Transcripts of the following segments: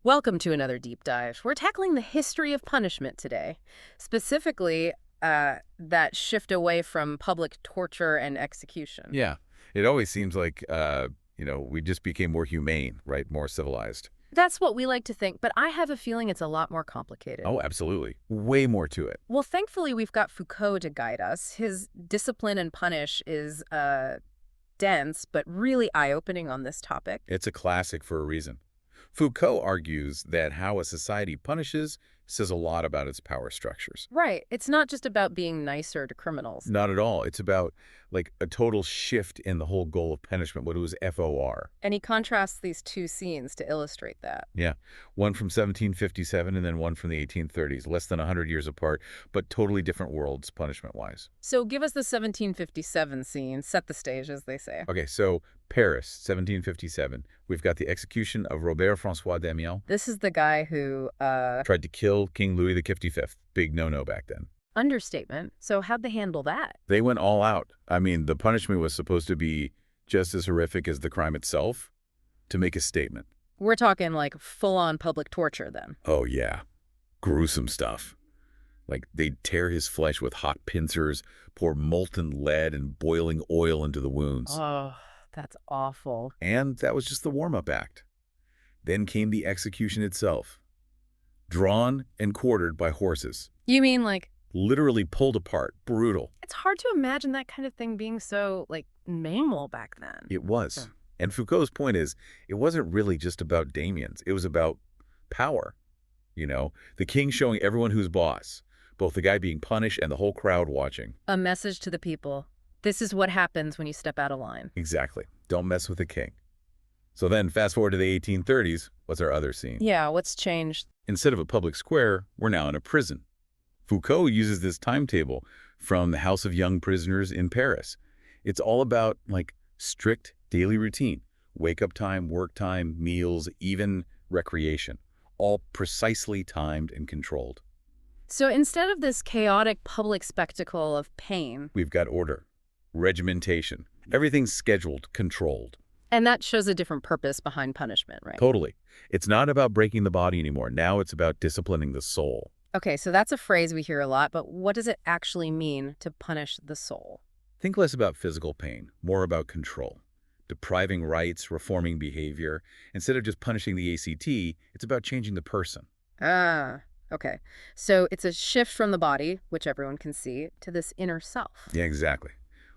Welcome to another deep dive. We're tackling the history of punishment today, specifically that shift away from public torture and execution. Yeah. It always seems like, we just became more humane, right? More civilized. That's what we like to think, but I have a feeling it's a lot more complicated. Oh, absolutely. Way more to it. Well, thankfully, we've got Foucault to guide us. His discipline and punish is dense, but really eye-opening on this topic. It's a classic for a reason. Foucault argues that how a society punishes says a lot about its power structures. Right. It's not just about being nicer to criminals. Not at all. It's about, like, a total shift in the whole goal of punishment, what it was FOR. And he contrasts these two scenes to illustrate that. Yeah. One from 1757 and then one from the 1830s, less than 100 years apart, but totally different worlds punishment-wise. So give us the 1757 scene, set the stage, as they say. Okay, so Paris, 1757. We've got the execution of Robert-François d'Amiens. This is the guy who, Tried to kill King Louis the 55th. Big no-no back then. understatement. So how'd they handle that? They went all out. I mean, the punishment was supposed to be just as horrific as the crime itself to make a statement. We're talking like full-on public torture then. Oh, yeah. Gruesome stuff. Like, they'd tear his flesh with hot pincers, pour molten lead and boiling oil into the wounds. Oh, that's awful. And that was just the warm-up act. Then came the execution itself. Drawn and quartered by horses. You mean like, Literally pulled apart. Brutal. it's hard to imagine that kind of thing being so, like, normal back then. It was. Yeah. And Foucault's point is, it wasn't really just about Damiens. It was about power. The king showing everyone who's boss. Both the guy being punished and the whole crowd watching. A message to the people. This is what happens when you step out of line. Exactly. Don't mess with the king. So then, fast forward to the 1830s, what's our other scene? Yeah, what's changed? Instead of a public square, we're now in a prison. Foucault uses this timetable from the House of Young Prisoners in Paris. It's all about, like, strict daily routine. Wake-up time, work time, meals, even recreation. All precisely timed and controlled. So instead of this chaotic public spectacle of pain, We've got order, regimentation. Everything's scheduled, controlled. and that shows a different purpose behind punishment, right? Totally. It's not about breaking the body anymore. Now it's about disciplining the soul. Okay, so that's a phrase we hear a lot, but what does it actually mean to punish the soul? Think less about physical pain, more about control. Depriving rights, reforming behavior. Instead of just punishing the ACT, it's about changing the person. Ah, okay. So it's a shift from the body, which everyone can see, to this inner self, Yeah, exactly.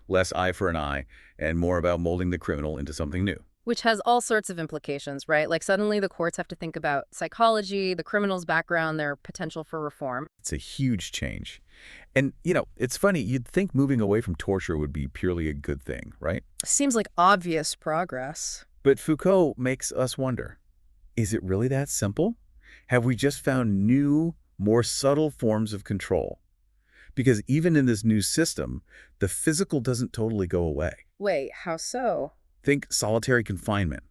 Less eye for an eye, and more about molding the criminal into something new. which has all sorts of implications, right? Like suddenly the courts have to think about psychology, the criminal's background, their potential for reform. It's a huge change. And, it's funny, you'd think moving away from torture would be purely a good thing, right? Seems like obvious progress. But Foucault makes us wonder, is it really that simple? Have we just found new, more subtle forms of control? Because even in this new system, the physical doesn't totally go away. Wait, how so? Think solitary confinement,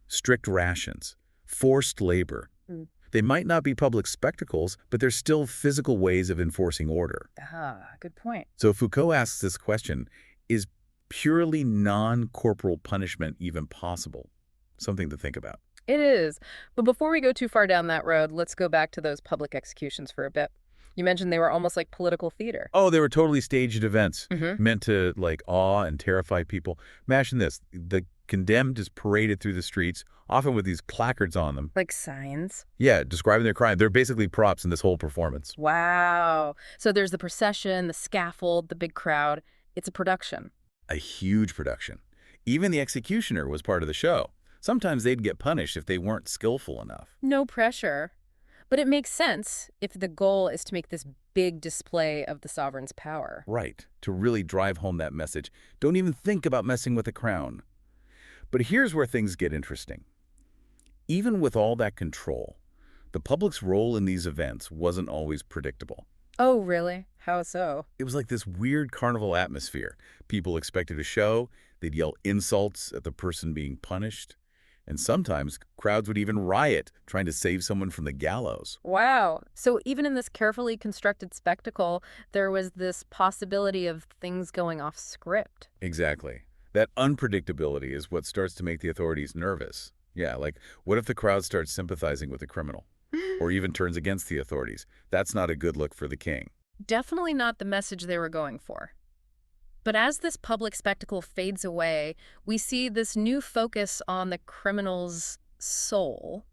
strict rations, forced labor. Mm. They might not be public spectacles, but they're still physical ways of enforcing order. Ah, good point. So Foucault asks this question, is purely non-corporal punishment even possible? Something to think about. It is. But before we go too far down that road, let's go back to those public executions for a bit. You mentioned they were almost like political theater. Oh, they were totally staged events, Mm-hmm. meant to, like, awe and terrify people. Imagine this. The condemned is paraded through the streets, often with these placards on them. Like signs. Yeah, describing their crime. They're basically props in this whole performance. Wow. So there's the procession, the scaffold, the big crowd. It's a production. A huge production. Even the executioner was part of the show. Sometimes they'd get punished if they weren't skillful enough. No pressure. But it makes sense if the goal is to make this big display of the sovereign's power. Right, to really drive home that message. Don't even think about messing with the crown. But here's where things get interesting. Even with all that control, the public's role in these events wasn't always predictable. Oh, really? How so? It was like this weird carnival atmosphere. People expected a show, they'd yell insults at the person being punished, and sometimes crowds would even riot, trying to save someone from the gallows. Wow. So even in this carefully constructed spectacle, there was this possibility of things going off script. Exactly. That unpredictability is what starts to make the authorities nervous. Yeah, like, what if the crowd starts sympathizing with the criminal? Or even turns against the authorities? That's not a good look for the king. Definitely not the message they were going for. But as this public spectacle fades away, we see this new focus on the criminal's soul.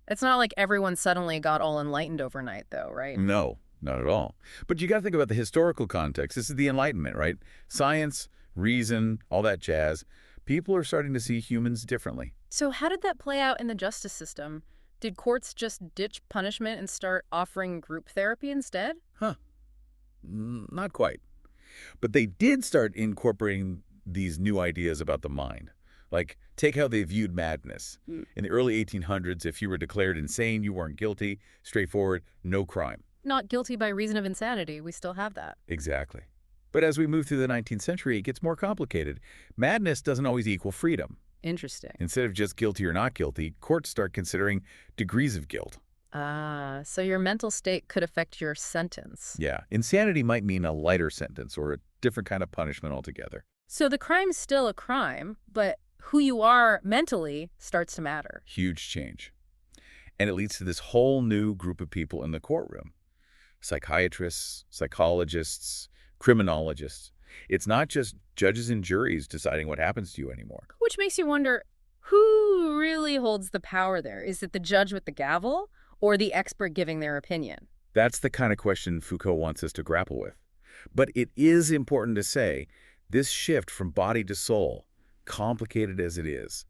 It's not like everyone suddenly got all enlightened overnight, though, right? No, not at all. But you got to think about the historical context. This is the Enlightenment, right? Science, reason, all that jazz. People are starting to see humans differently. So how did that play out in the justice system? Did courts just ditch punishment and start offering group therapy instead? Huh. Not quite. But they did start incorporating these new ideas about the mind. Like, take how they viewed madness. In the early 1800s, if you were declared insane, you weren't guilty. Straightforward, no crime. Not guilty by reason of insanity. We still have that. Exactly. But as we move through the 19th century, it gets more complicated. Madness doesn't always equal freedom. Interesting. Instead of just guilty or not guilty, courts start considering degrees of guilt. Ah, so your mental state could affect your sentence. Yeah, insanity might mean a lighter sentence or a different kind of punishment altogether. So the crime's still a crime, but who you are mentally starts to matter. Huge change. And it leads to this whole new group of people in the courtroom. Psychiatrists, psychologists, criminologists. It's not just judges and juries deciding what happens to you anymore. Which makes you wonder, who really holds the power there? Is it the judge with the gavel or the expert giving their opinion? That's the kind of question Foucault wants us to grapple with. But it is important to say, this shift from body to soul, complicated as it is,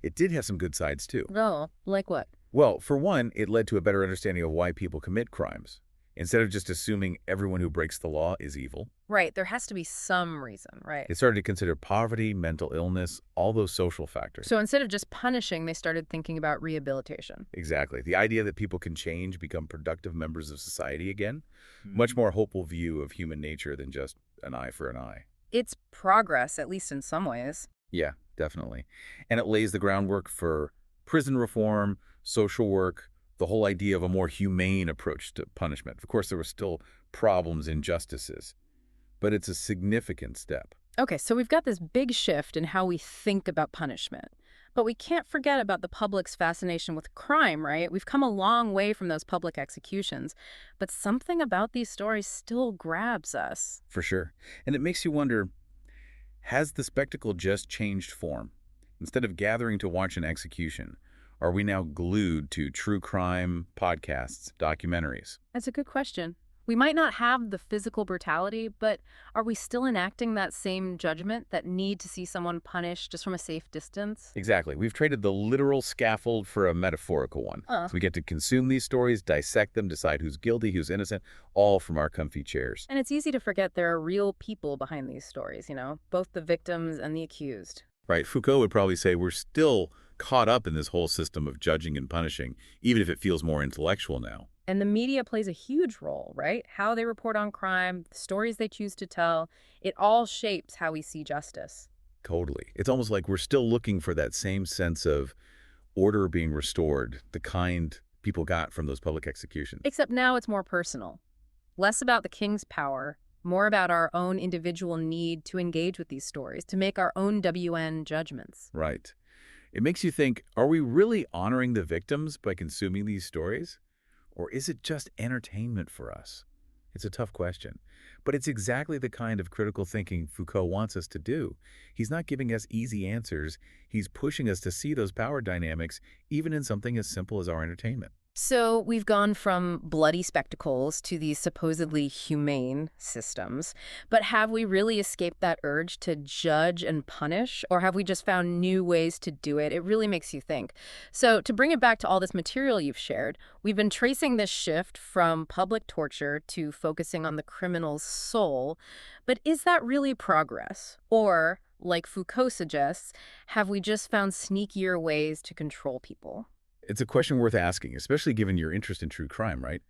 it did have some good sides too. Oh, like what? Well, for one, it led to a better understanding of why people commit crimes. Instead of just assuming everyone who breaks the law is evil, Right, there has to be some reason, right? it started to consider poverty, mental illness, all those social factors. So instead of just punishing, they started thinking about rehabilitation. Exactly. The idea that people can change, become productive members of society again, much more hopeful view of human nature than just an eye for an eye. It's progress, at least in some ways. Yeah, definitely. And it lays the groundwork for prison reform, social work, the whole idea of a more humane approach to punishment. Of course, there were still problems, injustices, but it's a significant step. Okay, so we've got this big shift in how we think about punishment. But we can't forget about the public's fascination with crime, right? We've come a long way from those public executions, but something about these stories still grabs us. For sure. And it makes you wonder, has the spectacle just changed form? Instead of gathering to watch an execution, are we now glued to true crime podcasts, documentaries? That's a good question. We might not have the physical brutality, but are we still enacting that same judgment, that need to see someone punished just from a safe distance? Exactly. We've traded the literal scaffold for a metaphorical one. So we get to consume these stories, dissect them, decide who's guilty, who's innocent, all from our comfy chairs. And it's easy to forget there are real people behind these stories, both the victims and the accused. Right. Foucault would probably say we're still caught up in this whole system of judging and punishing, even if it feels more intellectual now. And the media plays a huge role, right? How they report on crime, the stories they choose to tell, it all shapes how we see justice. Totally. It's almost like we're still looking for that same sense of order being restored, the kind people got from those public executions. Except now it's more personal. Less about the king's power, more about our own individual need to engage with these stories, to make our own WN judgments. Right. It makes you think, are we really honoring the victims by consuming these stories? Or is it just entertainment for us? It's a tough question, but it's exactly the kind of critical thinking Foucault wants us to do. He's not giving us easy answers. He's pushing us to see those power dynamics, even in something as simple as our entertainment. So we've gone from bloody spectacles to these supposedly humane systems. But have we really escaped that urge to judge and punish? Or have we just found new ways to do it? It really makes you think. So to bring it back to all this material you've shared, we've been tracing this shift from public torture to focusing on the criminal's soul. But is that really progress? Or, like Foucault suggests, have we just found sneakier ways to control people? It's a question worth asking, especially given your interest in true crime, right?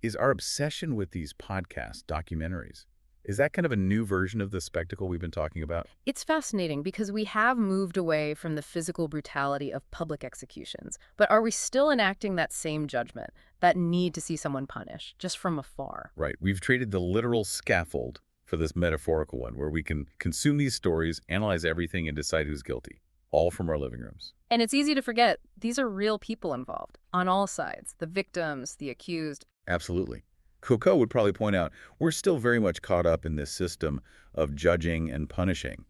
Is our obsession with these podcasts, documentaries, is that kind of a new version of the spectacle we've been talking about? It's fascinating because we have moved away from the physical brutality of public executions. But are we still enacting that same judgment, that need to see someone punished, just from afar? Right. We've traded the literal scaffold for this metaphorical one, where we can consume these stories, analyze everything, and decide who's guilty, all from our living rooms. And it's easy to forget these are real people involved on all sides, the victims, the accused. Absolutely. Foucault would probably point out we're still very much caught up in this system of judging and punishing,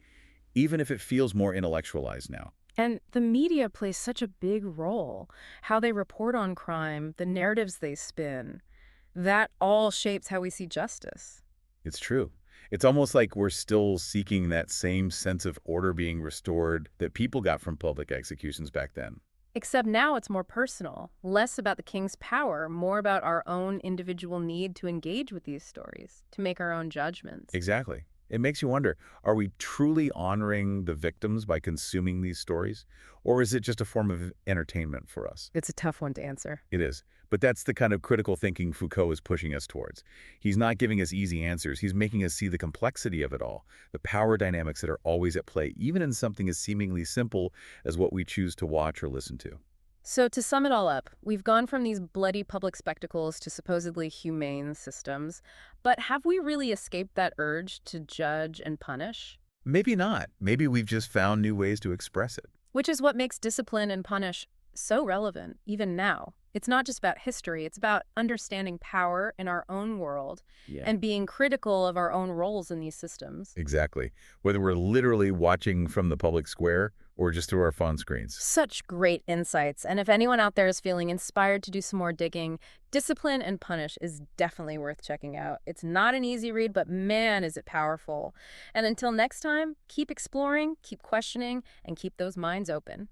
even if it feels more intellectualized now. And the media plays such a big role. How they report on crime, the narratives they spin, that all shapes how we see justice. It's true. It's almost like we're still seeking that same sense of order being restored that people got from public executions back then. Except now it's more personal, less about the king's power, more about our own individual need to engage with these stories, to make our own judgments. Exactly. It makes you wonder, are we truly honoring the victims by consuming these stories? Or is it just a form of entertainment for us? It's a tough one to answer. It is. But that's the kind of critical thinking Foucault is pushing us towards. He's not giving us easy answers. He's making us see the complexity of it all, the power dynamics that are always at play, even in something as seemingly simple as what we choose to watch or listen to. So to sum it all up, we've gone from these bloody public spectacles to supposedly humane systems, but have we really escaped that urge to judge and punish? Maybe not. Maybe we've just found new ways to express it. Which is what makes discipline and punish so relevant, even now. It's not just about history, it's about understanding power in our own world Yeah. and being critical of our own roles in these systems. Exactly. Whether we're literally watching from the public square or just through our phone screens. Such great insights. And if anyone out there is feeling inspired to do some more digging, Discipline and Punish is definitely worth checking out. It's not an easy read, but man, is it powerful. And until next time, keep exploring, keep questioning, and keep those minds open.